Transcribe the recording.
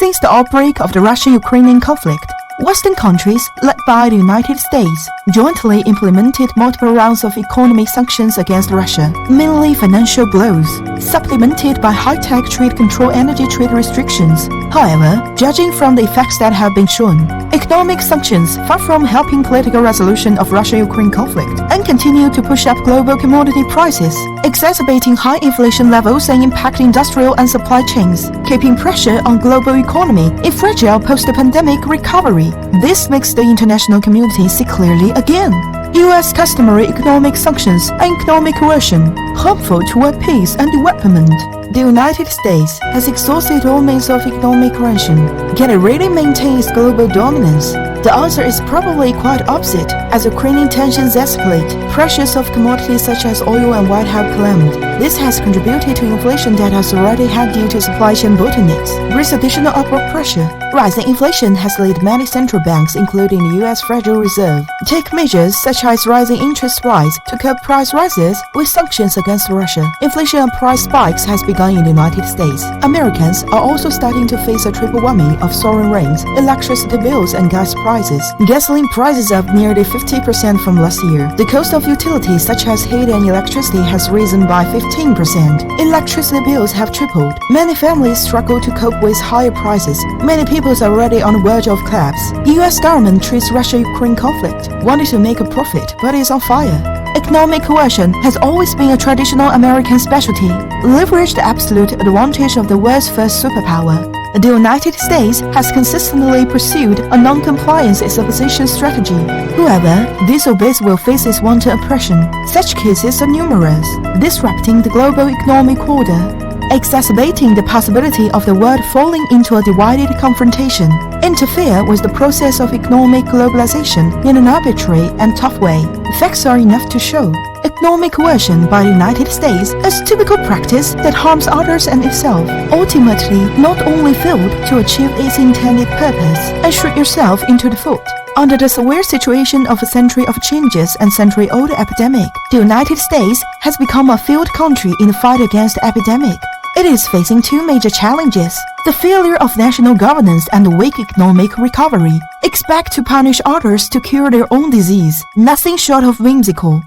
Since the outbreak of the Russian-Ukrainian conflict, Western countries, led by the United States, jointly implemented multiple rounds of economic sanctions against Russia, mainly financial blows, supplemented by high-tech trade control energy trade restrictions. However, judging from the effects that have been shown, economic sanctions, far from helping political resolution of Russia-Ukraine conflict, and continue to push up global commodity prices, exacerbating high inflation levels and impacting industrial and supply chains, keeping pressure on global economy in fragile post-pandemic recovery. This makes the international community see clearly again. U.S. customary economic sanctions and economic coercion, harmful toward peace and development. The United States has exhausted all means of economic coercion. Can it really maintain its global dominance? The answer is probably quite opposite. As Ukrainian tensions escalate, prices of commodities such as oil and wheat have climbed. This has contributed to inflation that has already had due to supply chain bottlenecks. Brings additional upward pressure. Rising inflation has led many central banks, including the U.S. Federal Reserve, take measures such as rising interest rates to curb price rises with sanctions against Russia. Inflation and price spikes has begun in the United States. Americans are also starting to face a triple whammy of soaring rents, electricity bills, and gas prices. Gasoline prices up nearly 50% from last year. The cost of utilities such as heat and electricity has risen by 15%. Electricity bills have tripled. Many families struggle to cope with higher prices. Many people are already on the verge of collapse. The U.S. government treats Russia-Ukraine conflict, wanting to make a profit, but is on fire. Economic coercion has always been a traditional American specialty. Leverage the absolute advantage of the world's first superpower. The United States has consistently pursued a non-compliance is opposition strategy. Whoever disobeys will face its wanton oppression. Such cases are numerous, disrupting the global economic order, exacerbating the possibility of the world falling into a divided confrontation, interfere with the process of economic globalization in an arbitrary and tough way. Facts are enough to show. Economic coercion by the United States is typical practice that harms others and itself, ultimately not only failed to achieve its intended purpose and shoot yourself into the foot. Under the severe situation of a century of changes and century-old epidemic, the United States has become a failed country in the fight against the epidemic. It is facing two major challenges: the failure of national governance and the weak economic recovery. Expect to punish others to cure their own disease, nothing short of whimsical.